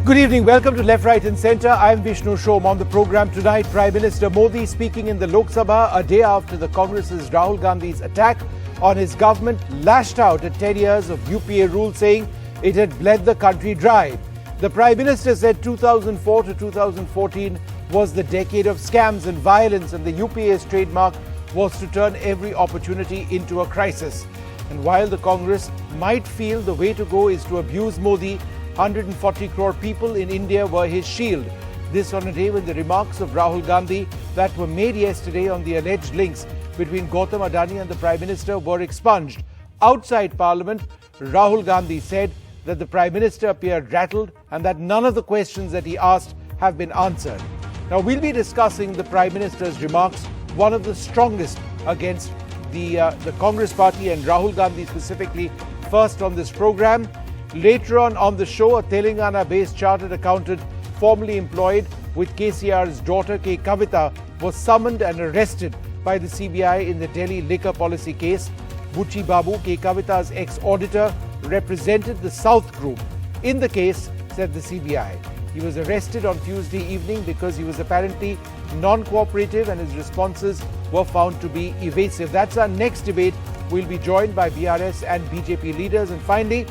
Good evening. Welcome to Left, Right and Centre. I'm Vishnu Shom. On the programme tonight, Prime Minister Modi speaking in the Lok Sabha a day after the Congress's Rahul Gandhi's attack on his government, lashed out at 10 years of UPA rule, saying it had bled the country dry. The Prime Minister said 2004 to 2014 was the decade of scams and violence, and the UPA's trademark was to turn every opportunity into a crisis. And while the Congress might feel the way to go is to abuse Modi, 140 crore people in India were his shield. This on a day when the remarks of Rahul Gandhi that were made yesterday on the alleged links between Gautam Adani and the Prime Minister were expunged. Outside Parliament, Rahul Gandhi said that the Prime Minister appeared rattled and that none of the questions that he asked have been answered. Now, we'll be discussing the Prime Minister's remarks, one of the strongest against the Congress party and Rahul Gandhi specifically, first on this program. Later on the show, a Telangana-based chartered accountant formerly employed with KCR's daughter K. Kavita was summoned and arrested by the CBI in the Delhi liquor policy case. Buchi Babu, K. Kavita's ex-auditor, represented the South Group in the case, said the CBI. He was arrested on Tuesday evening because he was apparently non-cooperative and his responses were found to be evasive. That's our next debate. We'll be joined by BRS and BJP leaders. And finally,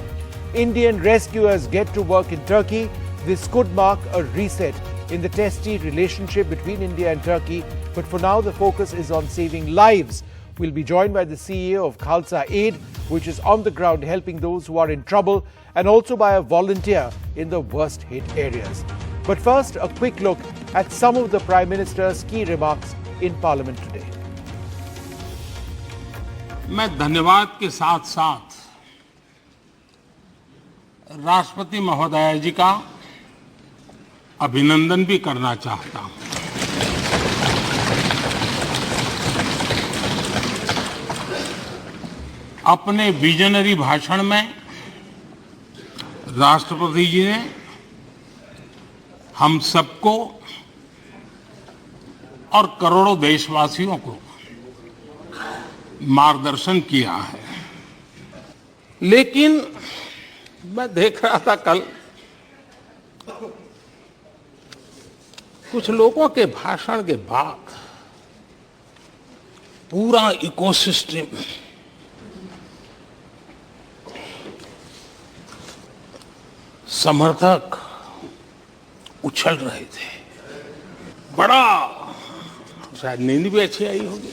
Indian rescuers get to work in Turkey. This could mark a reset in the testy relationship between India and Turkey. But for now, the focus is on saving lives. We'll be joined by the CEO of Khalsa Aid, which is on the ground helping those who are in trouble, and also by a volunteer in the worst hit areas. But first, a quick look at some of the Prime Minister's key remarks in Parliament today. मैं धन्यवाद के साथ साथ राष्ट्रपति महोदया जी का अभिनंदन भी करना चाहता हूं। अपने विजनरी भाषण में राष्ट्रपति जी ने हम सबको और करोड़ों देशवासियों को मार्गदर्शन किया है। लेकिन मैं देख रहा था कल कुछ लोगों के भाषण के बाद पूरा इकोसिस्टम समर्थक उछल रहे थे। बड़ा शायद नींद भी अच्छी आई होगी,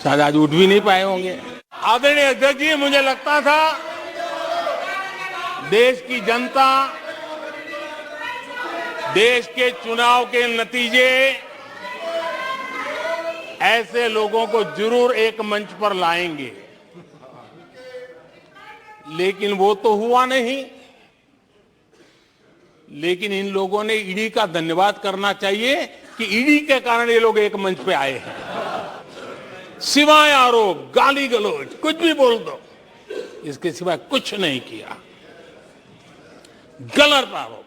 शायद आज उठ भी नहीं पाए होंगे। आदरणीय अध्यक्ष जी, मुझे लगता था देश की जनता देश के चुनाव के नतीजे ऐसे लोगों को जरूर एक मंच पर लाएंगे, लेकिन वो तो हुआ नहीं। लेकिन इन लोगों ने ईडी का धन्यवाद करना चाहिए कि ईडी के कारण ये लोग एक मंच पे आए हैं। सिवाय आरोप, गाली गलौज, कुछ भी बोल दो, इसके सिवाय कुछ नहीं किया। गलत आरोप।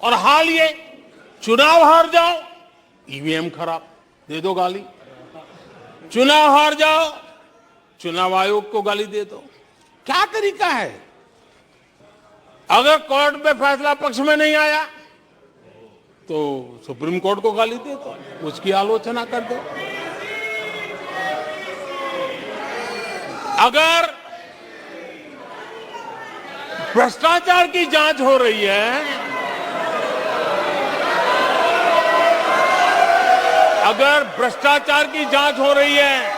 और हाल ये चुनाव हार जाओ, ईवीएम खराब, दे दो गाली। चुनाव हार जाओ, चुनाव आयोग को गाली दे दो। क्या तरीका है? अगर कोर्ट में फैसला पक्ष में नहीं आया तो सुप्रीम कोर्ट को गाली दे दो, उसकी आलोचना कर दो। अगर भ्रष्टाचार की जांच हो रही है, अगर भ्रष्टाचार की जांच हो रही है,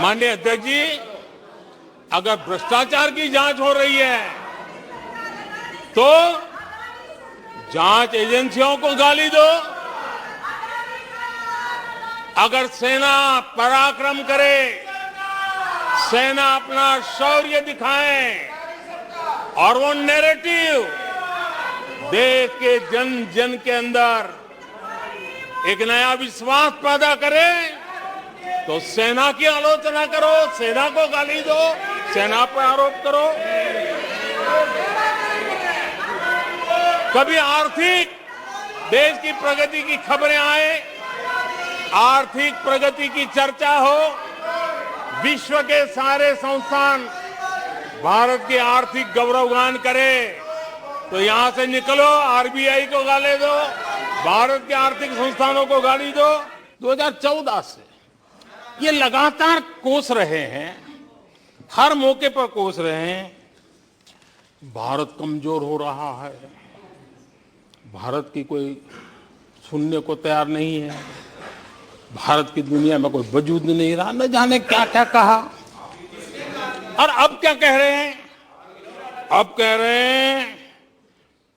माननीय अध्यक्ष जी, अगर भ्रष्टाचार की जांच हो रही है तो जांच एजेंसियों को गाली दो। अगर सेना पराक्रम करे, सेना अपना शौर्य दिखाए और वो नैरेटिव देश के जन जन के अंदर एक नया विश्वास पैदा करे, तो सेना की आलोचना करो, सेना को गाली दो, सेना पर आरोप करो। कभी आर्थिक देश की प्रगति की खबरें आए आर्थिक प्रगति की चर्चा हो, विश्व के सारे संस्थान भारत के आर्थिक गौरवगान करें, तो यहां से निकलो, आरबीआई को गाली दो, भारत के आर्थिक संस्थानों को गाली दो। 2014 से ये लगातार कोस रहे हैं, हर मौके पर कोस रहे हैं, भारत कमजोर हो रहा है, भारत की कोई सुनने को तैयार नहीं है, भारत की दुनिया में कोई वजूद नहीं रहा, न जाने क्या क्या कहा। और अब क्या कह रहे हैं? अब कह रहे हैं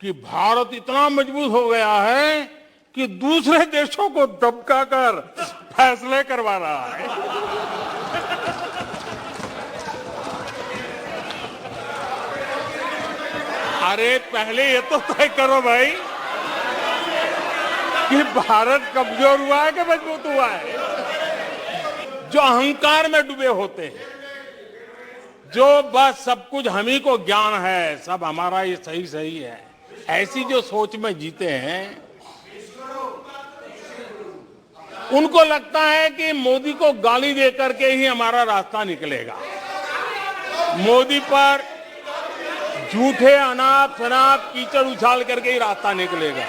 कि भारत इतना मजबूत हो गया है कि दूसरे देशों को दबकाकर फैसले करवा रहा है। अरे पहले ये तो तय करो भाई कि भारत कमजोर हुआ है कि मजबूत हुआ है। जो अहंकार में डूबे होते हैं, जो बस सब कुछ हम ही को ज्ञान है, सब हमारा ये सही सही है, ऐसी जो सोच में जीते हैं, उनको लगता है कि मोदी को गाली दे करके ही हमारा रास्ता निकलेगा। मोदी पर झूठे अनाप शनाप कीचड़ उछाल करके ही रास्ता निकलेगा।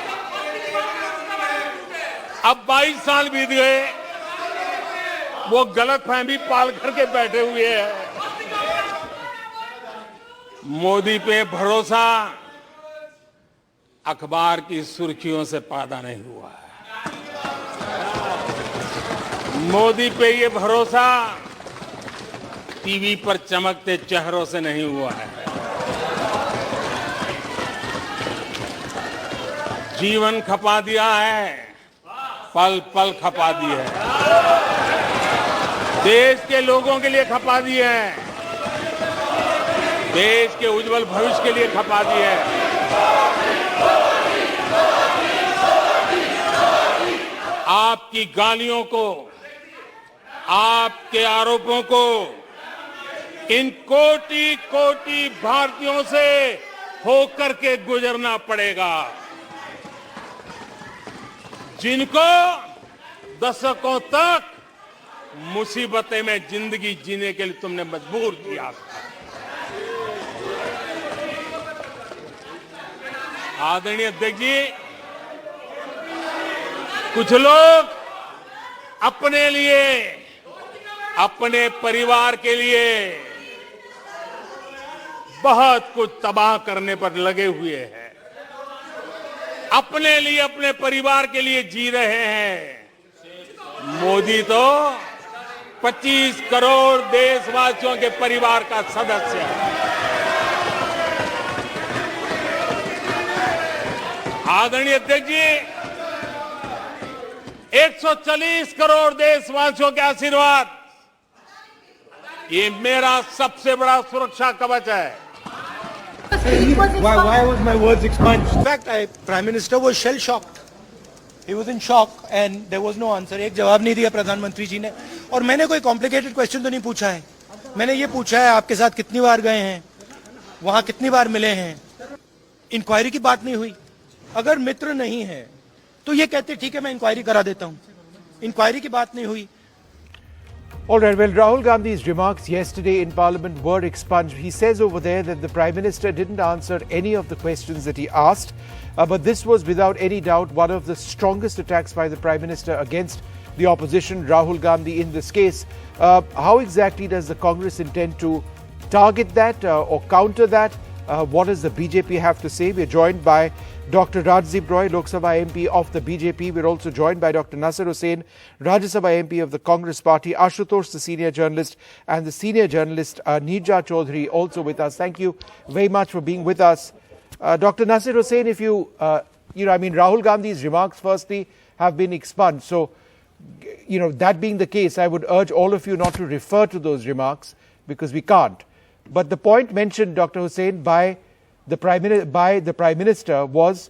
अब 22 साल बीत गए, वो गलतफहमी पाल करके बैठे हुए हैं। मोदी पे भरोसा अखबार की सुर्खियों से पैदा नहीं हुआ है। मोदी पे ये भरोसा टीवी पर चमकते चेहरों से नहीं हुआ है। जीवन खपा दिया है, पल पल खपा दी है, देश के लोगों के लिए खपा दी है, देश के उज्जवल भविष्य के लिए खपा दी है। आपकी गालियों को, आपके आरोपों को इन कोटि कोटि भारतीयों से होकर के गुजरना पड़ेगा, जिनको दशकों तक मुसीबतें में जिंदगी जीने के लिए तुमने मजबूर किया। आदरणीय अध्यक्ष जी, कुछ लोग अपने लिए, अपने परिवार के लिए बहुत कुछ तबाह करने पर लगे हुए हैं, अपने लिए, अपने परिवार के लिए जी रहे हैं। मोदी तो 25 करोड़ देशवासियों के परिवार का सदस्य है। आदरणीय अध्यक्ष जी, 140 करोड़ देशवासियों के आशीर्वाद, ये मेरा सबसे बड़ा सुरक्षा कवच है। Why was my words expunged? In fact, Prime Minister was shell shocked. He was in shock and there was no answer. एक जवाब नहीं दिया प्रधानमंत्री जी ने। और मैंने कोई कॉम्प्लिकेटेड क्वेश्चन तो नहीं पूछा है। मैंने ये पूछा है आपके साथ कितनी बार गए हैं, वहां कितनी बार मिले हैं। इंक्वायरी की बात नहीं हुई। अगर मित्र नहीं है तो ये कहते ठीक है मैं इंक्वायरी करा देता हूं। इंक्वायरी की बात नहीं हुई। All right, well, Rahul Gandhi's remarks yesterday in Parliament were expunged. He says over there that the Prime Minister didn't answer any of the questions that he asked, but this was without any doubt one of the strongest attacks by the Prime Minister against the opposition, Rahul Gandhi, in this case. How exactly does the Congress intend to target that or counter that? What does the BJP have to say? We're joined by Dr. Rajdeep Roy, Lok Sabha MP of the BJP. We're also joined by Dr. Nasir Hussain, Rajya Sabha MP of the Congress Party, Ashutosh, the senior journalist, and the senior journalist Neerja Chaudhary also with us. Thank you very much for being with us. Dr. Nasir Hussain, if Rahul Gandhi's remarks firstly have been expunged. So, that being the case, I would urge all of you not to refer to those remarks because we can't. But the point mentioned, Dr. Hussain, by the Prime Minister was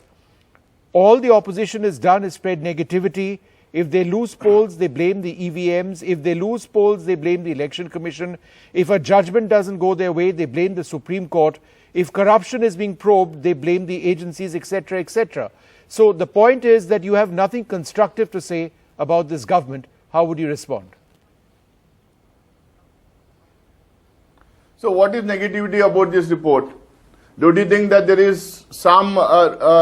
all the opposition has done is spread negativity. If they lose polls, they blame the EVMs. If they lose polls, they blame the Election Commission. If a judgment doesn't go their way, they blame the Supreme Court. If corruption is being probed, they blame the agencies, etc., etc. So the point is that you have nothing constructive to say about this government, how would you respond? So what is negativity about this report? Don't you think that there is some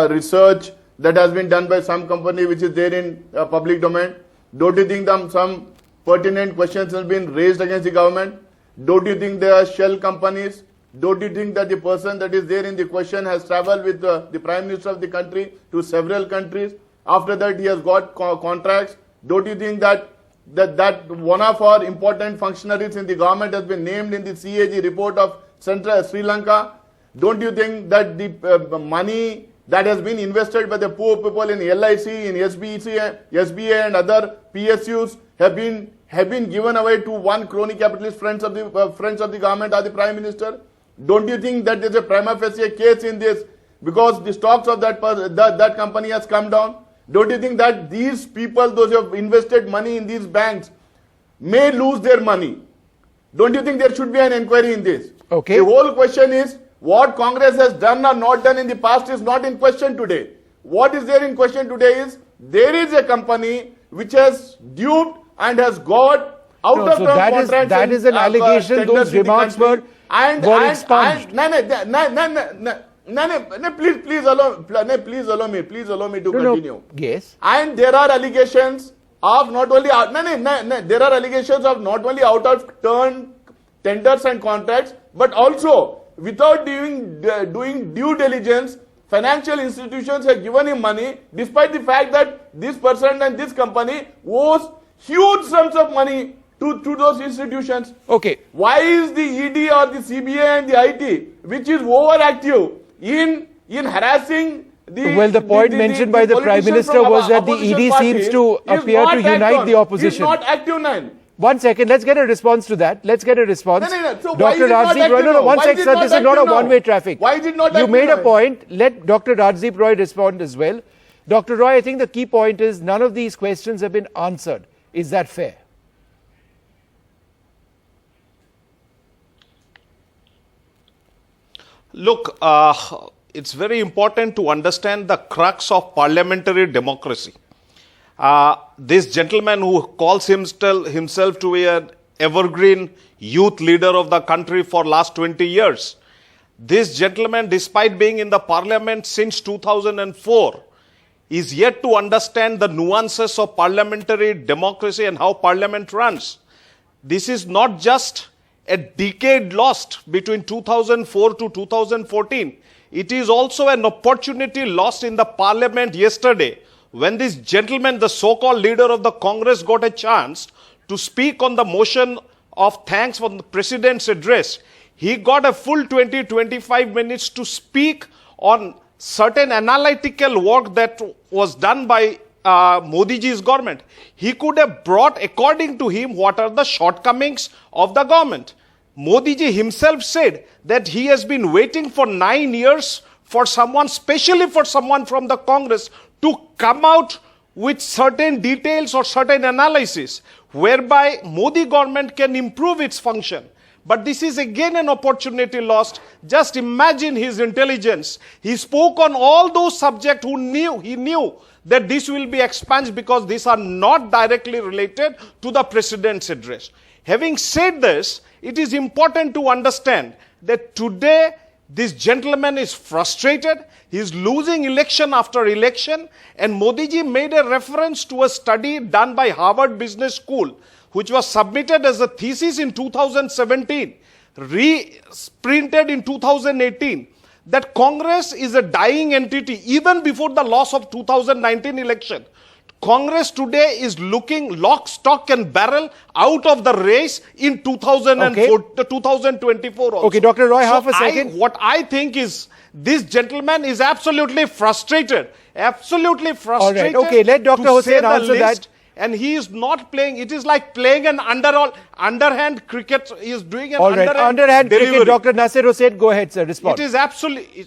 research that has been done by some company which is there in public domain? Don't you think that some pertinent questions have been raised against the government? Don't you think there are shell companies? Don't you think that the person that is there in the question has travelled with the Prime Minister of the country to several countries? After that, he has got contracts. Don't you think that one of our important functionaries in the government has been named in the CAG report of Central Sri Lanka? Don't you think that the money that has been invested by the poor people in LIC, in SBA and other PSUs have been given away to one crony capitalist friends of the government or the Prime Minister? Don't you think that there is a prima facie case in this because the stocks of that company has come down? Don't you think that these people, those who have invested money in these banks, may lose their money? Don't you think there should be an inquiry in this? Okay. The whole question is, what Congress has done or not done in the past is not in question today. What is there in question today is, there is a company which has duped and has got out of term contracts. That is an allegation. Those remarks were expunged. No, please allow me to continue. Yes. And there are allegations of not only there are allegations of not only out of turn tenders and contracts, but also without doing due diligence, financial institutions have given him money, despite the fact that this person and this company owes huge sums of money to those institutions. Okay. Why is the ED or the CBI and the IT, which is overactive in harassing the point mentioned by the Prime Minister was that the ED seems to appear to unite the opposition. It's not active, nine. 1 second, let's get a response to that. Let's get a response. So Dr. Rajdeep Roy, no, 1 second, sir, this is not a one-way traffic. Why is it not You active made a now? point. Let Dr. Rajdeep Roy respond as well. Dr. Roy, I think the key point is none of these questions have been answered. Is that fair? Look, it's very important to understand the crux of parliamentary democracy. This gentleman who calls himself to be an evergreen youth leader of the country for last 20 years. This gentleman, despite being in the parliament since 2004, is yet to understand the nuances of parliamentary democracy and how parliament runs. This is not just a decade lost between 2004 to 2014. It is also an opportunity lost in the parliament yesterday when this gentleman, the so-called leader of the Congress, got a chance to speak on the motion of thanks for the president's address. He got a full 20-25 minutes to speak on certain analytical work that was done by Modi ji's government. He could have brought, according to him, what are the shortcomings of the government. Modi ji himself said that he has been waiting for 9 years for someone, especially for someone from the Congress, to come out with certain details or certain analysis whereby Modi government can improve its function. But this is again an opportunity lost. Just imagine his intelligence. He spoke on all those subjects he knew that this will be expunged because these are not directly related to the president's address. Having said this, it is important to understand that today this gentleman is frustrated. He is losing election after election. And Modi ji made a reference to a study done by Harvard Business School, which was submitted as a thesis in 2017, reprinted in 2018, that Congress is a dying entity even before the loss of 2019 election. Congress today is looking lock, stock and barrel out of the race in 2024 also. Okay, Dr. Roy, half a second. What I think is this gentleman is absolutely frustrated. Absolutely frustrated. All right, okay, let Dr. Hussain answer that. And he is not playing. It is like playing an underhand cricket. He is doing an underhand cricket. Dr. Nasir Hussain, go ahead, sir. Respond. It is absolutely.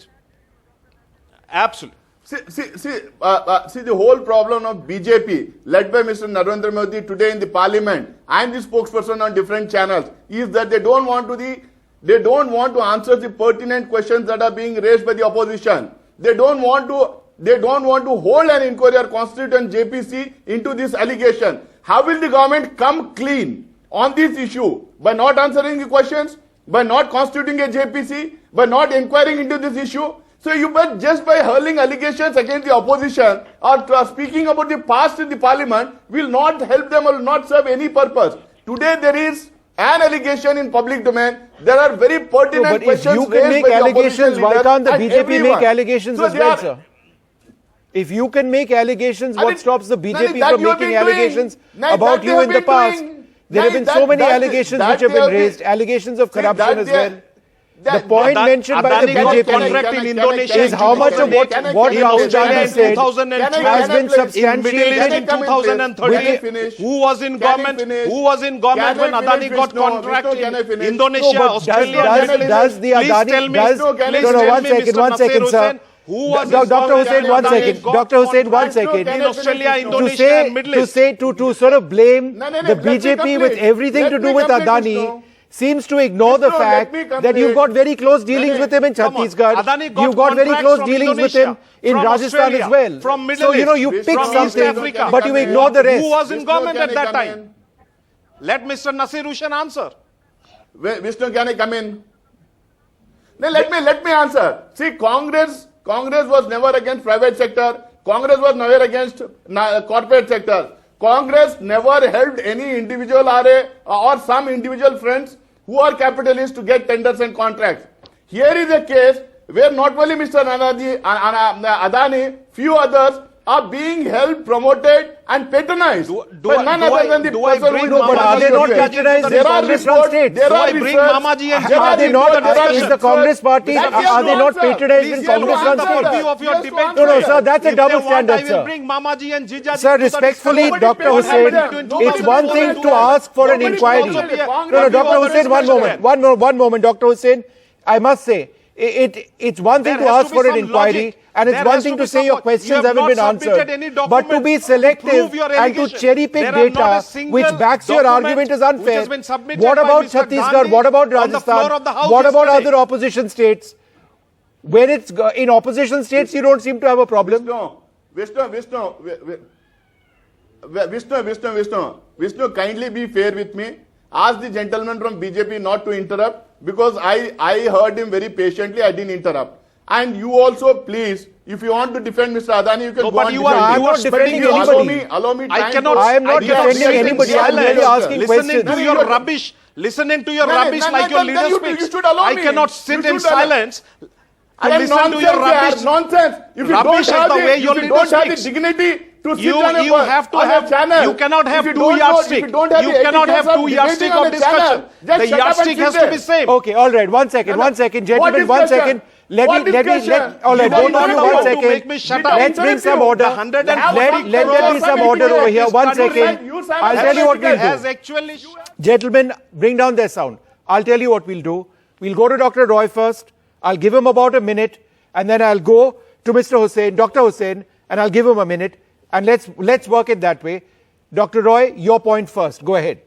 Absolutely. See, the whole problem of BJP, led by Mr. Narendra Modi today in the parliament and the spokesperson on different channels, is that they don't want to answer the pertinent questions that are being raised by the opposition. They don't want to they don't want to hold an inquiry or constitute an JPC into this allegation. How will the government come clean on this issue? By not answering the questions, by not constituting a JPC, by not inquiring into this issue. So you but just by hurling allegations against the opposition or speaking about the past in the parliament will not help them or will not serve any purpose. Today there is an allegation in public domain. There are very pertinent but if questions you can raised make by the allegations, opposition why leader can't the and BJP everyone. make allegations So as they well, are- sir? If you can make allegations, I what mean, stops the BJP that from you have making been doing. allegations That about they you have in the been past? doing. There have been so many allegations which have been raised, allegations of corruption as well. The point mentioned by the Adani got BJP contract in Indonesia is how much of what Rahul Gandhi said has been substantiated in 2013. Who was in government? Who was in government when Adani got contract in Indonesia, No, but Australia, and Middle does East? the Please Adani tell me. does Please no, tell one me, second, Mr. one Nasir second, sir. Hussain, who was Dr. Hussain, one second. Dr. Hussain, one second. in Australia, To Indonesia, say and Middle to East. say to sort of blame No, the let me BJP with complete. everything to Let do me with complete, Adani Vishnu. seems to ignore the Vishnu, let fact me that you've complete. got very close dealings with him in Come on. Chhattisgarh. Adani got You've got very contracts close from dealings with Indonesia, him in from Rajasthan Australia, as well. from Middle So, you know, East, you pick from East something, Africa. but you ignore the rest. Who was in Vishnu, government can at I that come time? in? Let Mr. Nasir Hussain answer. Vishnu, can I come in? No, let me answer. See, Congress was never against private sector. Congress was never against corporate sector. Congress never helped any individual RA or some individual friends who are capitalists to get tenders and contracts. Here is a case where not only Mr. Adani, few others are being helped, promoted and patronized by none other than the person who is No, but are they not patronized in There are Congress reports, states? there Do are I bring research, Mamaji and there Are they reports, not, there are is the research. Congress party, That he has are they to not answer. patronized Please in tell Congress me run the states? purview of your Yes, debate. no, no, sir, that's a If double they want, standard, I will sir. bring Mamaji and Jijaji. Sir, to the respectfully, discussion. Dr. What Hussain, happened between it's 2011 one thing and to ask for an Nobody inquiry. should also be a No, Dr. purview of the Hussain, one discussion. moment. One moment, Dr. Hussain. I must say, it's one thing There to has ask to be for an some inquiry, logic. and it's There one has thing to to be say some your logic. questions You have haven't not been submitted answered. any But to document be to selective prove your and to allegation. cherry pick There are not a data single which backs your document argument is which unfair. has been submitted What by about Mr. Chhattisgarh? Gandhi What about on the floor of the Rajasthan? House What about yesterday? other opposition states? Where it's in opposition states, you don't seem to have a problem. Vishnu, kindly be fair with me. Ask the gentleman from BJP not to interrupt because I heard him very patiently. I didn't interrupt. And you also, please, if you want to defend Mr. Adani, you can No, go but on you are- defending. I'm not defending You anybody. Allow me I time cannot. to- I am not I cannot defending sit in anybody. I'm silence, merely asking listening questions. to your rubbish. Listening to your No, rubbish no, like no, your then leader you speaks. should allow I me. cannot You sit should in allow- silence to And listen to nonsense, your yaar, rubbish. nonsense. If you Rubbish don't is have the the, way if your you leader don't have the speaks. dignity to sit You on a, have to on have. a channel, You cannot have if you two don't know- yardstick. if you don't have You the cannot etiquette have of two yardstick debating on of a channel, discussion. just The shut up and yardstick sit has to there. be same. Okay, all right. One second, What gentlemen. One discussion? second. Let What me. discussion? All right, You both don't of you. know One how to second. make me shut up. Let's bring some order. The 140 Let there be some order over here. One second. I'll tell you what we'll Has do. actually. Gentlemen, bring down their sound. I'll tell you what we'll do. We'll go to Dr. Roy first. I'll give him about a minute, and then I'll go to Mr. Hussain, Dr. Hussain, and I'll give him a minute. And let's work it that way. Dr. Roy, your point first. Go ahead.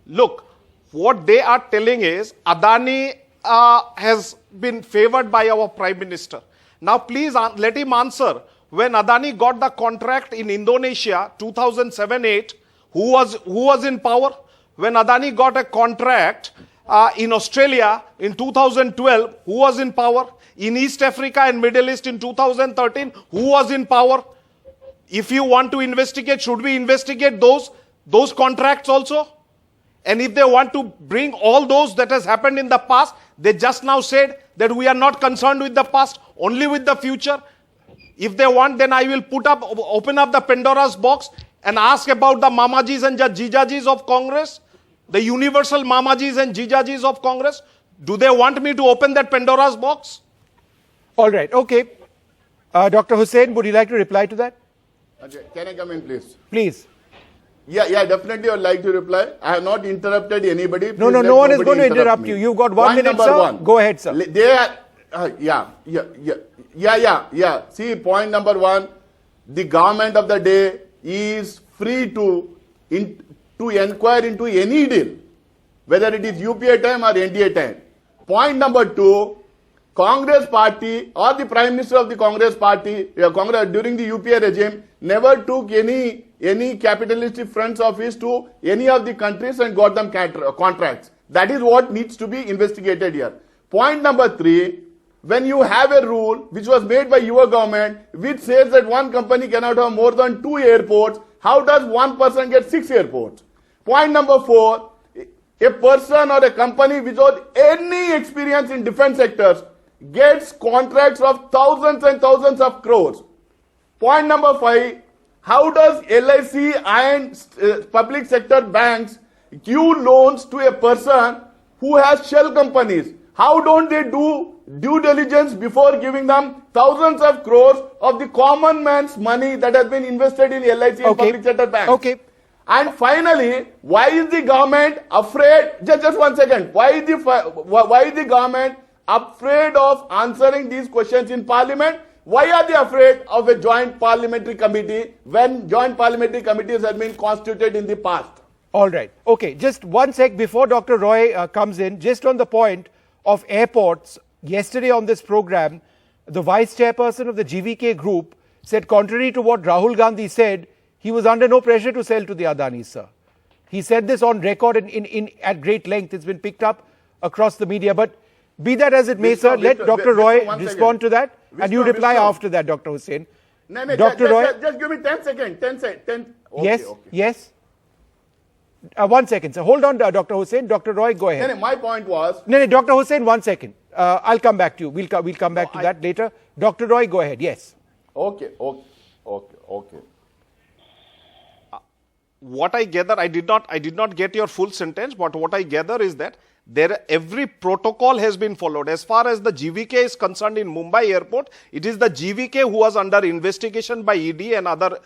Look, what they are telling is Adani has been favored by our Prime Minister. Now, please let him answer. When Adani got the contract in Indonesia, 2007-8, who was in power? When Adani got a contract in Australia in 2012, who was in power? In East Africa and Middle East in 2013, who was in power? If you want to investigate, should we investigate those contracts also? And if they want to bring all those that has happened in the past, they just now said that we are not concerned with the past, only with the future. If they want, then I will open up the Pandora's box and ask about the Mamajis and Jijajis of Congress, the universal Mamajis and Jijajis of Congress. Do they want me to open that Pandora's box? All right. Okay. Dr. Hussain, would you like to reply to that? Okay, can I come in, please? Please. Yeah, definitely I would like to reply. I have not interrupted anybody. No, Please let no one is nobody going to interrupt me. you. You've got 1 Point minute, number sir. one. Go ahead, sir. They are, yeah. See, point number one, the government of the day is free to inquire into any deal, whether it is UPA time or NDA time. Point number 2, Congress party or the Prime Minister of the Congress party Congress, during the UPA regime never took any capitalistic front office to any of the countries and got them contracts. That is what needs to be investigated here. Point number 3, when you have a rule which was made by your government which says that one company cannot have more than 2 airports, how does one person get 6 airports? Point number 4, a person or a company without any experience in defense sectors gets contracts of thousands and thousands of crores. Point number 5, how does LIC and public sector banks give loans to a person who has shell companies? How don't they do due diligence before giving them thousands of crores of the common man's money that has been invested in LIC and public sector banks? Okay. And finally, why is the government afraid? Just 1 second. Why is the government afraid of answering these questions in Parliament? Why are they afraid of a joint parliamentary committee when joint parliamentary committees have been constituted in the past? All right. Okay. Just 1 sec before Dr. Roy comes in, just on the point of airports, yesterday on this program, the vice chairperson of the GVK group said, contrary to what Rahul Gandhi said, he was under no pressure to sell to the Adanis, sir. He said this on record at great length. It's been picked up across the media. But be that as it may, sir, let Dr. Roy respond to that. And you reply after that, Dr. Hussain. Dr. Roy. Just give me 10 seconds. 10 seconds. Okay, yes, okay. yes. 1 second, sir. Hold on, Dr. Hussain. Dr. Roy, go ahead. My point was... No, Dr. Hussain, 1 second. I'll come back to you. We'll come back to that later. Dr. Roy, go ahead. Yes. Okay. What I gather, I did not get your full sentence, but what I gather is that every protocol has been followed. As far as the GVK is concerned in Mumbai airport, it is the GVK who was under investigation by ED and other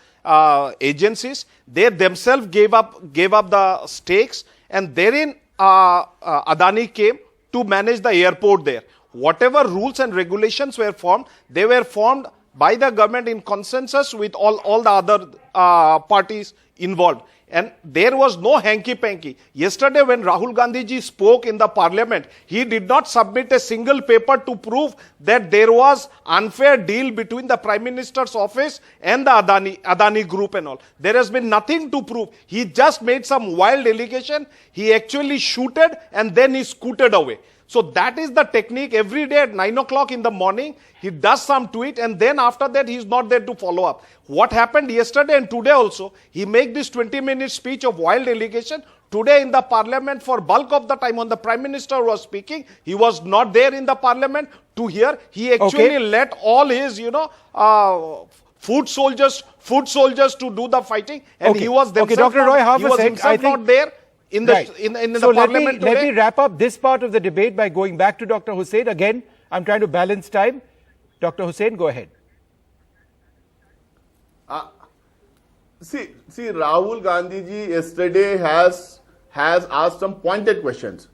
agencies. They themselves gave up the stakes, and therein Adani came to manage the airport there. Whatever rules and regulations were formed, they were formed by the government in consensus with all the other parties involved. And there was no hanky-panky. Yesterday when Rahul Gandhi ji spoke in the parliament, he did not submit a single paper to prove that there was unfair deal between the Prime Minister's office and the Adani group and all. There has been nothing to prove. He just made some wild allegation. He actually shooted and then he scooted away. So that is the technique. Every day at 9 o'clock in the morning, he does some tweet and then after that he is not there to follow up. What happened yesterday and today also, he made this 20-minute speech of wild allegation. Today in the parliament, for bulk of the time when the Prime Minister was speaking, he was not there in the parliament to hear. He actually let all his, foot soldiers to do the fighting, and he was themselves Dr. Roy, half a sec. I think not there. In the parliament let me wrap up this part of the debate by going back to Dr. Hussain. Again, I'm trying to balance time. Dr. Hussain, go ahead. See, Rahul Gandhi ji yesterday has asked some pointed questions.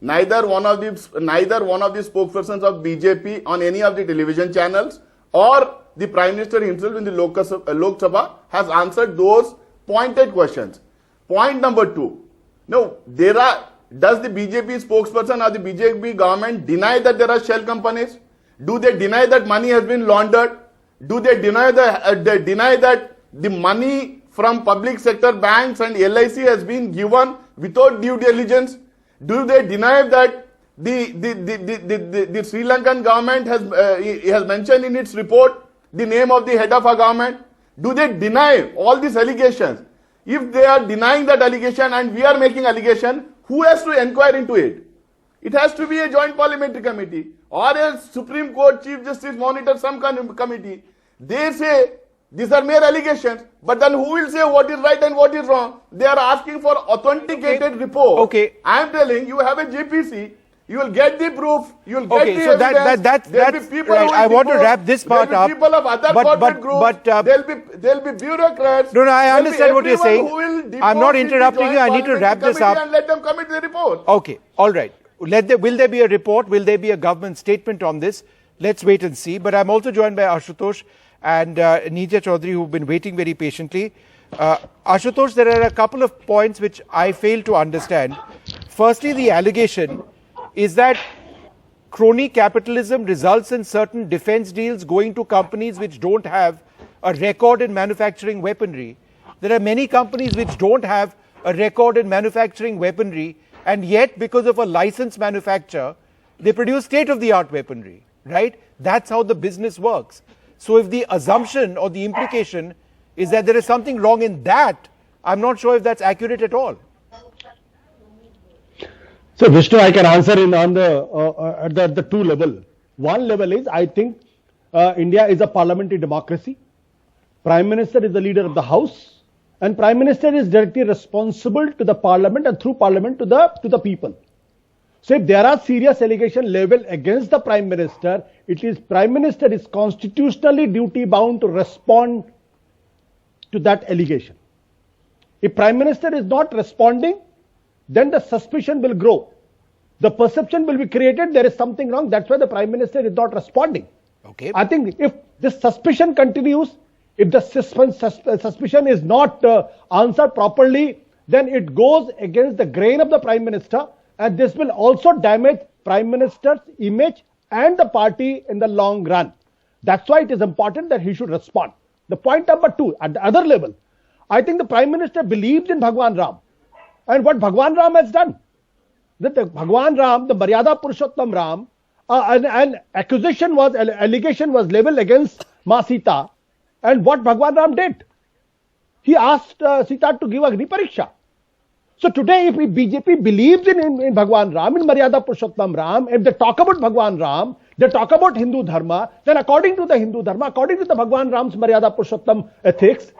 Neither one of the spokespersons of BJP on any of the television channels or the Prime Minister himself in the Lok Sabha has answered those pointed questions. Point number 2. No, does the BJP spokesperson or the BJP government deny that there are shell companies? Do they deny that money has been laundered? Do they deny that the money from public sector banks and LIC has been given without due diligence? Do they deny that the Sri Lankan government has mentioned in its report the name of the head of our government? Do they deny all these allegations? If they are denying that allegation and we are making allegation, who has to inquire into it? It has to be a joint parliamentary committee or a Supreme Court Chief Justice monitor some kind of committee. They say these are mere allegations, but then who will say what is right and what is wrong? They are asking for authenticated report. I am telling you, have a JPC. You will get the proof. You will get the evidence. That's right. I want to wrap this part up. People of other corporate groups. There'll be bureaucrats. No, I understand what you're saying. I'm not interrupting you. I need to wrap this up. And let them commit the report. Okay, all right. Will there be a report? Will there be a government statement on this? Let's wait and see. But I'm also joined by Ashutosh and Neetya Chaudhary, who've been waiting very patiently. Ashutosh, there are a couple of points which I fail to understand. Firstly, the allegation is that crony capitalism results in certain defense deals going to companies which don't have a record in manufacturing weaponry. There are many companies which don't have a record in manufacturing weaponry, and yet because of a licensed manufacturer, they produce state-of-the-art weaponry, right? That's how the business works. So if the assumption or the implication is that there is something wrong in that, I'm not sure if that's accurate at all. So Vishnu, I can answer on the two level. One level is, I think India is a parliamentary democracy. Prime Minister is the leader of the House, and Prime Minister is directly responsible to the Parliament and through Parliament to the people. So if there are serious allegations leveled against the Prime Minister, it is Prime Minister is constitutionally duty bound to respond to that allegation. If Prime Minister is not responding, then the suspicion will grow. The perception will be created there is something wrong. That's why the Prime Minister is not responding. Okay. I think if this suspicion continues, if the suspicion is not answered properly, then it goes against the grain of the Prime Minister, and this will also damage Prime Minister's image and the party in the long run. That's why it is important that he should respond. The point number two, at the other level, I think the Prime Minister believes in Bhagwan Ram. And what Bhagwan Ram has done, that the Bhagwan Ram, the Maryada Purushottam Ram, an allegation was leveled against Ma Sita. And what Bhagwan Ram did, he asked Sita to give Agni Pariksha. So today, if BJP believes in Bhagwan Ram, in Maryada Purushottam Ram, if they talk about Bhagwan Ram, they talk about Hindu Dharma, then according to the Hindu Dharma, according to the Bhagwan Ram's Maryada Purushottam ethics,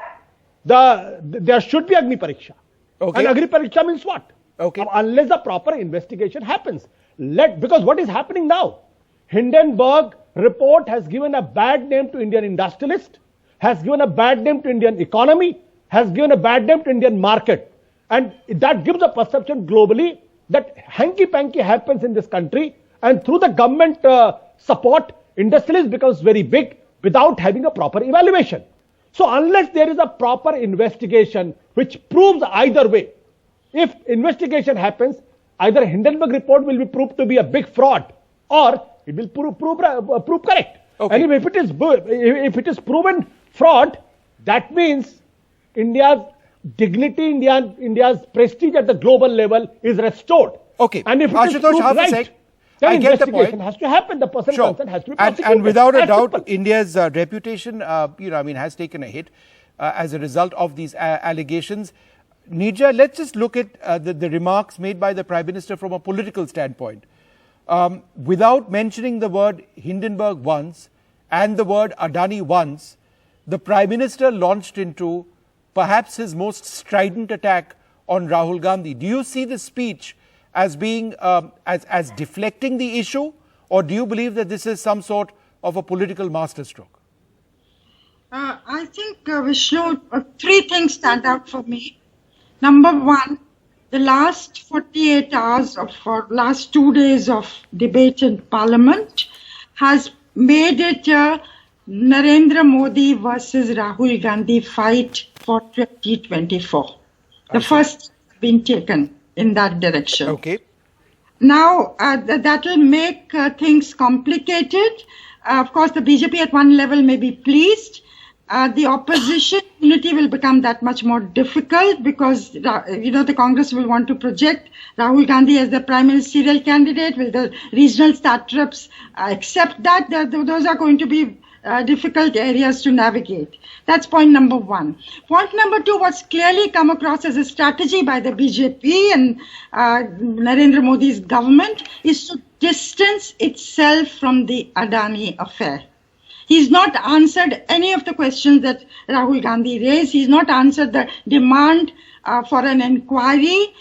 there should be Agni Pariksha. Okay. And Agni Pariksha means what? Okay. Unless a proper investigation happens. Because what is happening now? Hindenburg report has given a bad name to Indian industrialists, has given a bad name to Indian economy, has given a bad name to Indian market. And that gives a perception globally that hanky-panky happens in this country, and through the government support, industrialists becomes very big without having a proper evaluation. So unless there is a proper investigation which proves either way, if investigation happens, either Hindenburg report will be proved to be a big fraud, or it will prove correct. Okay. And if it is proven fraud, that means India's dignity, India's prestige at the global level is restored. Okay. And if it is Ashutosh, proved right, then I get the investigation point. has to happen. The person concerned has to be prosecuted. And without a That's doubt, simple. India's reputation, has taken a hit as a result of these allegations. Nija, let's just look at the remarks made by the Prime Minister from a political standpoint. Without mentioning the word Hindenburg once and the word Adani once, the Prime Minister launched into perhaps his most strident attack on Rahul Gandhi. Do you see this speech as being as deflecting the issue, or do you believe that this is some sort of a political masterstroke? I think, Vishnu, three things stand out for me. Number one, the last 48 hours or last 2 days of debate in Parliament has made it a Narendra Modi versus Rahul Gandhi fight for 2024. The first step been taken in that direction. Okay. Now, that will make things complicated. Of course, the BJP at one level may be pleased. The opposition unity will become that much more difficult because, the Congress will want to project Rahul Gandhi as the prime ministerial candidate. Will the regional satraps accept that? Those are going to be difficult areas to navigate. That's point number one. Point number two, what's clearly come across as a strategy by the BJP and Narendra Modi's government is to distance itself from the Adani affair. He's not answered any of the questions that Rahul Gandhi raised. He's not answered the demand for an inquiry,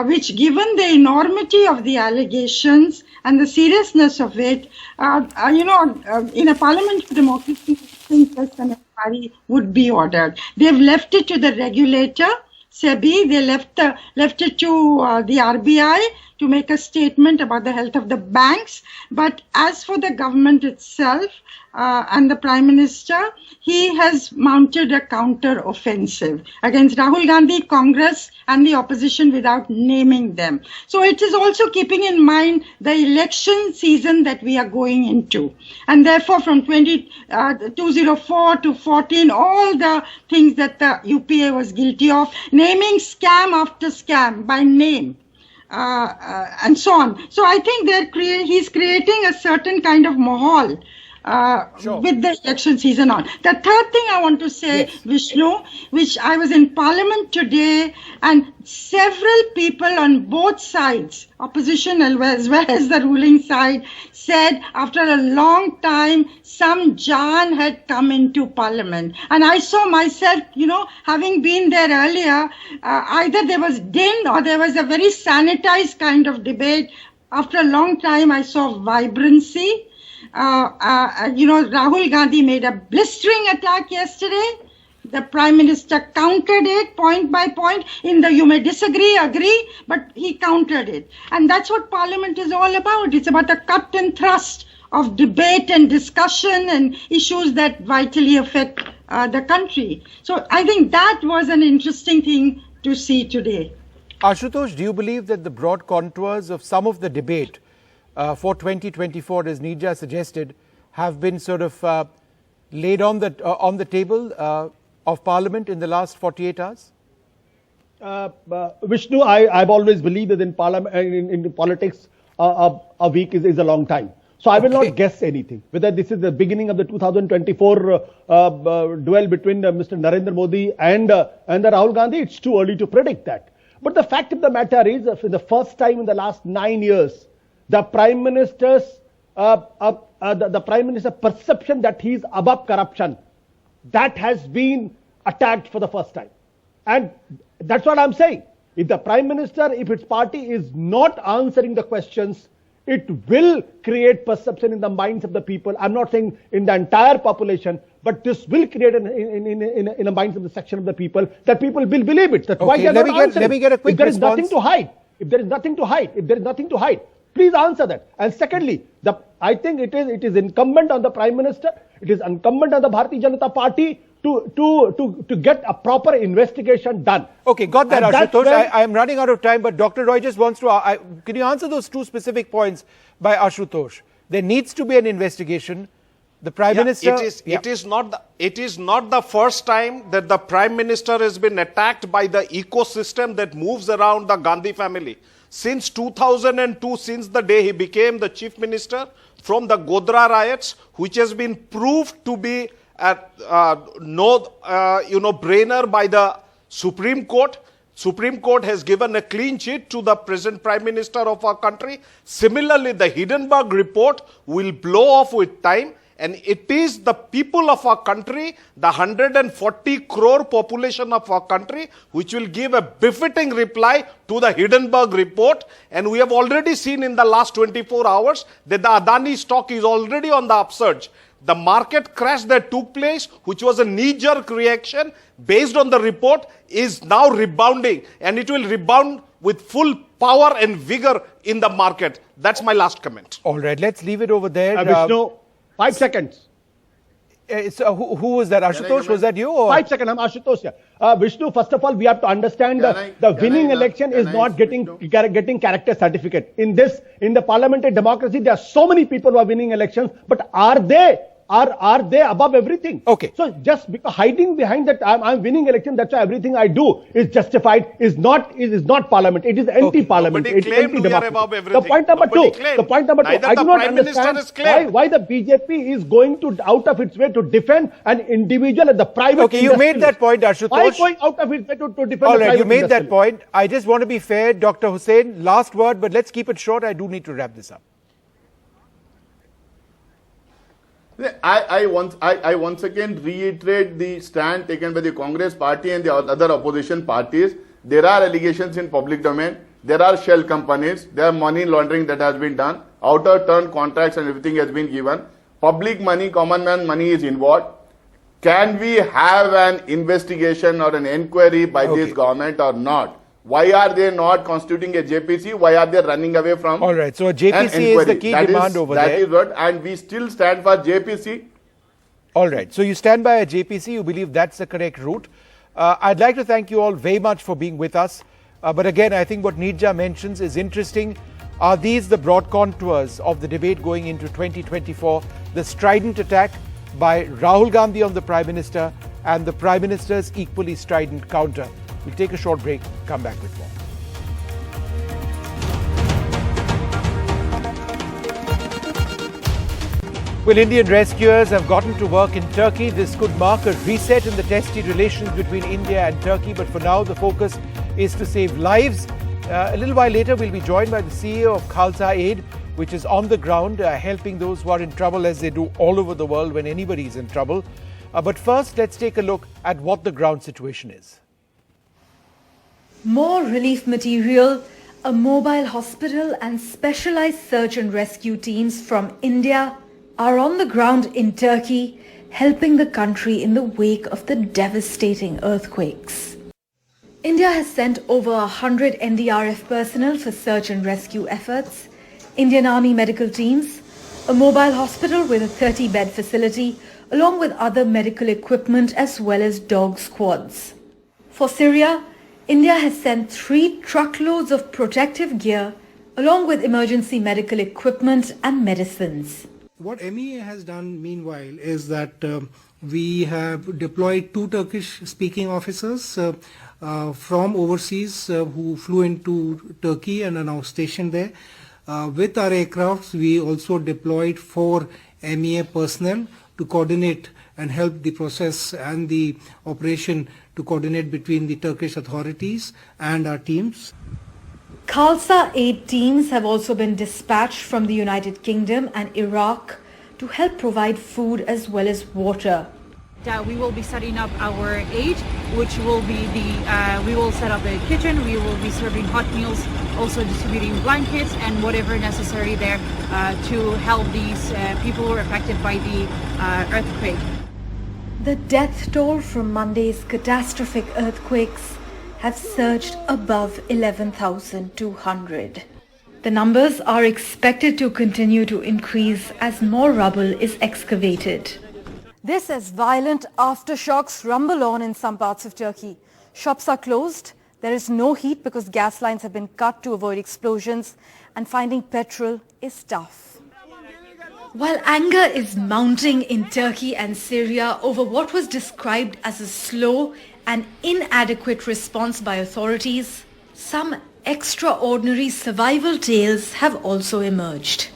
which, given the enormity of the allegations and the seriousness of it, in a parliamentary democracy, I think such an inquiry would be ordered. They've left it to the regulator, SEBI. They left it to the RBI to make a statement about the health of the banks. But as for the government itself and the Prime Minister, he has mounted a counter-offensive against Rahul Gandhi, Congress and the opposition without naming them. So it is also keeping in mind the election season that we are going into. And therefore from 2004 to 14, all the things that the UPA was guilty of, naming scam after scam by name. And so on. So I think he's creating a certain kind of mahal with the election season on. The third thing I want to say, yes, Vishnu, which I was in Parliament today, and several people on both sides, opposition as well as the ruling side, said after a long time some Jaan had come into Parliament. And I saw myself, having been there earlier, either there was din or there was a very sanitized kind of debate. After a long time I saw vibrancy. Rahul Gandhi made a blistering attack yesterday. The Prime Minister countered it point by point. You may disagree, agree, but he countered it. And that's what Parliament is all about. It's about the cut and thrust of debate and discussion and issues that vitally affect the country. So I think that was an interesting thing to see today. Ashutosh, do you believe that the broad contours of some of the debate for 2024, as Neerja suggested, have been sort of laid on the table of Parliament in the last 48 hours? Vishnu, I've always believed that in Parliament, in politics, a week is a long time. So I will not guess anything. Whether this is the beginning of the 2024 duel between Mr. Narendra Modi and the Rahul Gandhi, it's too early to predict that. But the fact of the matter is, for the first time in the last 9 years, the Prime Minister's perception that he is above corruption, that has been attacked for the first time. And that's what I'm saying. If the Prime Minister, if its party is not answering the questions, it will create perception in the minds of the people. I'm not saying in the entire population, but this will create in the minds of the section of the people, that people will believe it. That's why they are not answering. Let me get a quick response. If there is nothing to hide, please answer that. And secondly, I think it is incumbent on the Prime Minister, it is incumbent on the Bharatiya Janata Party to get a proper investigation done. Okay, got that, Ashutosh. I am running out of time, but Dr. Roy just wants to... can you answer those two specific points by Ashutosh? There needs to be an investigation. The Prime Minister... It is not the first time that the Prime Minister has been attacked by the ecosystem that moves around the Gandhi family. Since 2002, since the day he became the Chief Minister, from the Godhra riots, which has been proved to be brainer by the Supreme Court. Supreme Court has given a clean sheet to the present Prime Minister of our country. Similarly, the Hindenburg report will blow off with time. And it is the people of our country, the 140 crore population of our country, which will give a befitting reply to the Hindenburg report. And we have already seen in the last 24 hours that the Adani stock is already on the upsurge. The market crash that took place, which was a knee-jerk reaction based on the report, is now rebounding. And it will rebound with full power and vigor in the market. That's my last comment. All right, let's leave it over there. Vishnu, 5 seconds. Who was that? Ashutosh, was that you? Or? 5 seconds, I'm Ashutosh here. Vishnu, first of all, we have to understand the winning election is not getting character certificate. In the parliamentary democracy, there are so many people who are winning elections, but are they above everything? Okay. So just hiding behind that I'm winning election, that's why everything I do is justified, is not parliament. It is anti-parliament. Nobody claimed we are above everything. The point number two, I do not understand why the BJP is going out of its way to defend an individual at the private. Okay, you made that point, Ashutosh. Why going out of its way to defend? All right, you made that point. I just want to be fair, Dr. Hussain. Last word, but let's keep it short. I do need to wrap this up. I once again reiterate the stand taken by the Congress party and the other opposition parties. There are allegations in public domain. There are shell companies. There are money laundering that has been done. Outer turn contracts and everything has been given. Public money, common man money is involved. Can we have an investigation or an inquiry by this government or not? Why are they not constituting a JPC? Why are they running away from All right, so a an JPC is inquiry? the key demand over That there. is what, and we still stand for JPC. All right, so you stand by a JPC, you believe that's the correct route. I'd like to thank you all very much for being with us. But again, I think what Nirja mentions is interesting. Are these the broad contours of the debate going into 2024? The strident attack by Rahul Gandhi on the Prime Minister and the Prime Minister's equally strident counter. We'll take a short break, come back with more. Well, Indian rescuers have gotten to work in Turkey. This could mark a reset in the testy relations between India and Turkey. But for now, the focus is to save lives. A little while later, we'll be joined by the CEO of Khalsa Aid, which is on the ground helping those who are in trouble, as they do all over the world when anybody is in trouble. But first, let's take a look at what the ground situation is. More relief material, a mobile hospital and specialized search and rescue teams from India are on the ground in Turkey, helping the country in the wake of the devastating earthquakes. India has sent over 100 NDRF personnel for search and rescue efforts, Indian Army medical teams, a mobile hospital with a 30-bed facility, along with other medical equipment as well as dog squads. For Syria, India has sent 3 truckloads of protective gear, along with emergency medical equipment and medicines. What MEA has done meanwhile is that we have deployed 2 Turkish-speaking officers from overseas who flew into Turkey and are now stationed there. With our aircrafts, we also deployed 4 MEA personnel to coordinate and help the process and the operation to coordinate between the Turkish authorities and our teams. Khalsa Aid teams have also been dispatched from the United Kingdom and Iraq to help provide food as well as water. We will be setting up our aid, which will be we will set up a kitchen, we will be serving hot meals, also distributing blankets and whatever necessary there to help these people who are affected by the earthquake. The death toll from Monday's catastrophic earthquakes have surged above 11,200. The numbers are expected to continue to increase as more rubble is excavated. This as violent aftershocks rumble on in some parts of Turkey. Shops are closed, there is no heat because gas lines have been cut to avoid explosions, and finding petrol is tough. While anger is mounting in Turkey and Syria over what was described as a slow and inadequate response by authorities, some extraordinary survival tales have also emerged.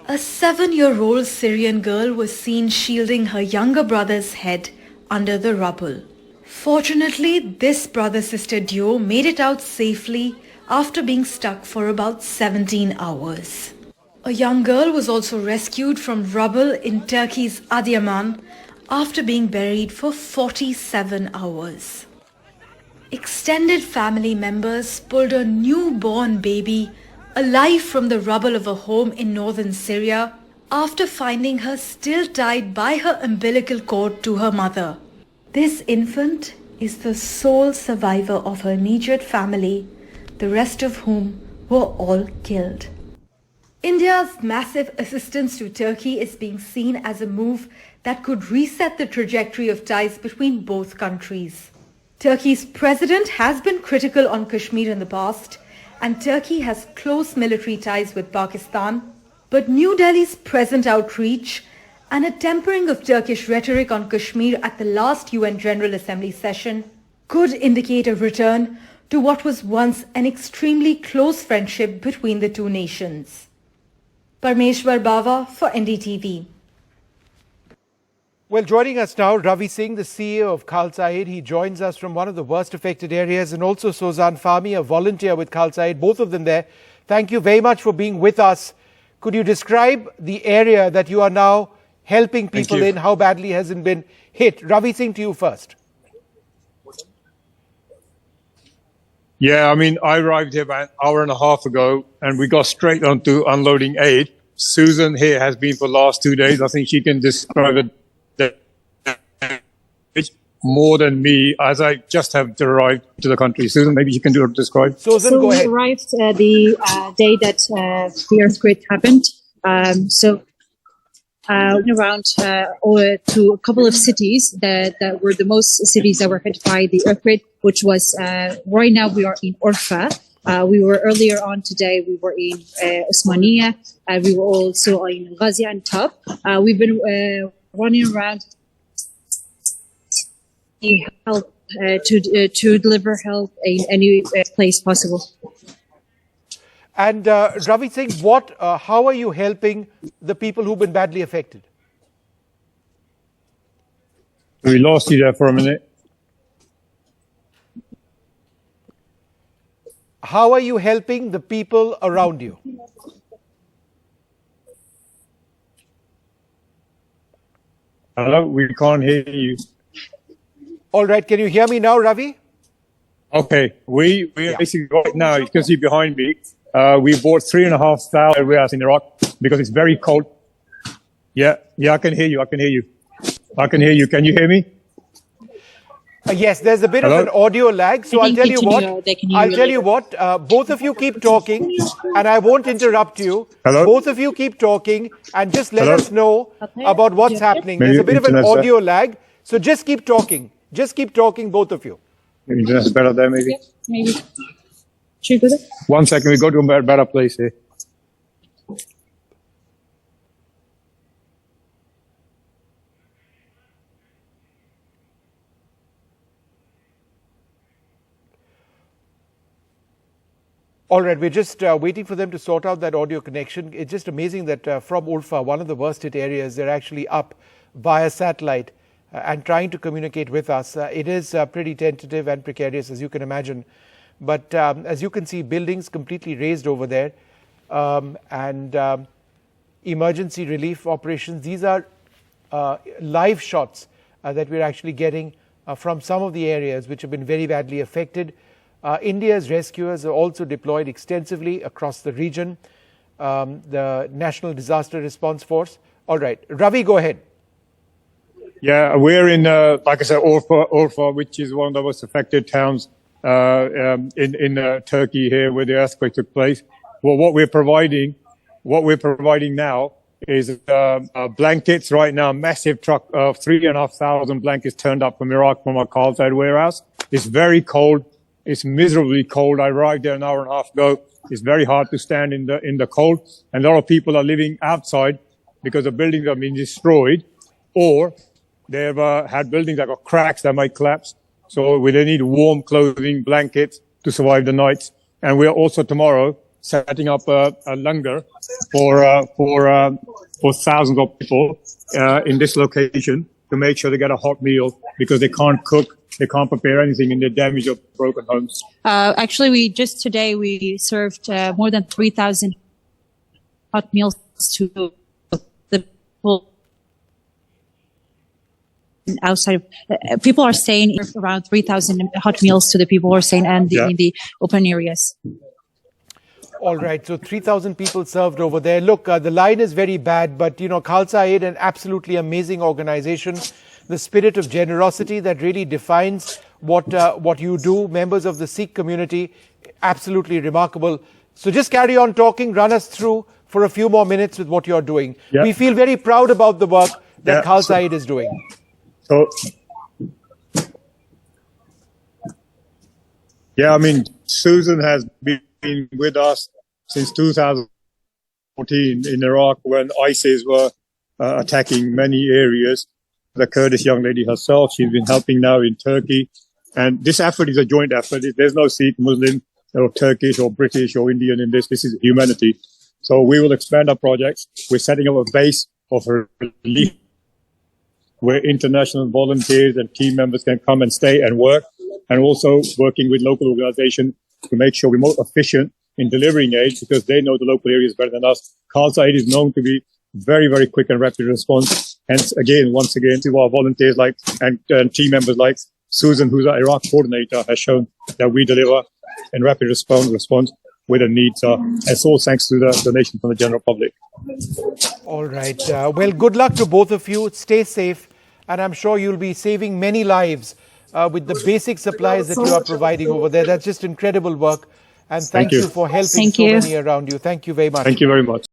A 7-year-old Syrian girl was seen shielding her younger brother's head under the rubble. Fortunately, this brother-sister duo made it out safely after being stuck for about 17 hours. A young girl was also rescued from rubble in Turkey's Adıyaman after being buried for 47 hours. Extended family members pulled a newborn baby alive from the rubble of a home in northern Syria after finding her still tied by her umbilical cord to her mother. This infant is the sole survivor of her immediate family, the rest of whom were all killed. India's massive assistance to Turkey is being seen as a move that could reset the trajectory of ties between both countries. Turkey's president has been critical on Kashmir in the past, and Turkey has close military ties with Pakistan. But New Delhi's present outreach and a tempering of Turkish rhetoric on Kashmir at the last UN General Assembly session could indicate a return to what was once an extremely close friendship between the two nations. Parmeshwar Bava for NDTV. Well, joining us now, Ravi Singh, the CEO of Khalsa Aid. He joins us from one of the worst affected areas, and also Sozan Fahmy, a volunteer with Khalsa Aid, both of them there. Thank you very much for being with us. Could you describe the area that you are now helping people in? How badly has it been hit? Ravi Singh, to you first. Yeah, I mean, I arrived here about an hour and a half ago, and we got straight onto unloading aid. Susan here has been for the last 2 days. I think she can describe it. more than me, as I just have arrived to the country. Susan, maybe you can describe. Susan, So go we ahead. arrived the day that the earthquake happened. Went around to a couple of cities that were the most cities that were hit by the earthquake, which was right now we are in Urfa. We were earlier on today, we were in Osmania. We were also in Gaziantep. We've been running around help to deliver help in any place possible. And Ravi Singh, how are you helping the people who've been badly affected? We lost you there for a minute. How are you helping the people around you? Hello, we can't hear you. All right, can you hear me now, Ravi? Okay, we basically right now, you can see behind me, we bought 3,500 warehouse in Iraq because it's very cold. Yeah, I can hear you. I can hear you. Can you hear me? Yes, there's a bit of an audio lag. So I'll tell you what. Both of you keep talking, and I won't interrupt you. Hello? Both of you keep talking, and just let us know about what's happening. There's a bit of an audio lag, so just keep talking. Just keep talking, both of you. Internet's better there, maybe. Maybe. Should we go there? 1 second, we go to a better place here. All right, we're just waiting for them to sort out that audio connection. It's just amazing that from Urfa, one of the worst hit areas, they're actually up via satellite and trying to communicate with us. It is pretty tentative and precarious, as you can imagine. But as you can see, buildings completely razed over there, and emergency relief operations. These are live shots that we're actually getting from some of the areas which have been very badly affected. India's rescuers are also deployed extensively across the region, the National Disaster Response Force. All right, Ravi, go ahead. Yeah, we're in, like I said, Urfa, which is one of the most affected towns in Turkey here, where the earthquake took place. Well, what we're providing now is blankets right now. Massive truck of 3,500 blankets turned up from Iraq from our Carlside warehouse. It's very cold. It's miserably cold. I arrived there an hour and a half ago. It's very hard to stand in the cold, and a lot of people are living outside because the buildings have been destroyed, or they've had buildings that got cracks that might collapse. So they need warm clothing, blankets to survive the nights. And we're also tomorrow setting up a langar for thousands of people in this location to make sure they get a hot meal, because they can't cook, they can't prepare anything in their damaged or broken homes. Actually, today we served more than 3,000 hot meals to the people outside. People are staying around 3,000 hot meals to the people who are staying in the open areas. All right, so 3,000 people served over there. Look, the line is very bad, but Khalsa Aid, an absolutely amazing organization. The spirit of generosity that really defines what you do. Members of the Sikh community, absolutely remarkable. So just carry on talking, run us through for a few more minutes with what you're doing. Yeah. We feel very proud about the work that Khalsa Aid is doing. So, I mean, Susan has been with us since 2014 in Iraq, when ISIS were attacking many areas. The Kurdish young lady herself, she's been helping now in Turkey. And this effort is a joint effort. There's no Sikh, Muslim, or Turkish, or British, or Indian in this. This is humanity. So we will expand our projects. We're setting up a base of relief where international volunteers and team members can come and stay and work, and also working with local organizations to make sure we're more efficient in delivering aid, because they know the local areas better than us. Khalsa Aid is known to be very, very quick and rapid response. Hence, once again, to our volunteers and team members like Susan, who's our Iraq coordinator, has shown that we deliver in rapid response where the needs are. And it's all thanks to the donation from the general public. All right. Well, good luck to both of you. Stay safe. and I'm sure you'll be saving many lives with the basic supplies that you are providing over there. That's just incredible work. And thank you for helping so many around you. Thank you very much. Thank you very much.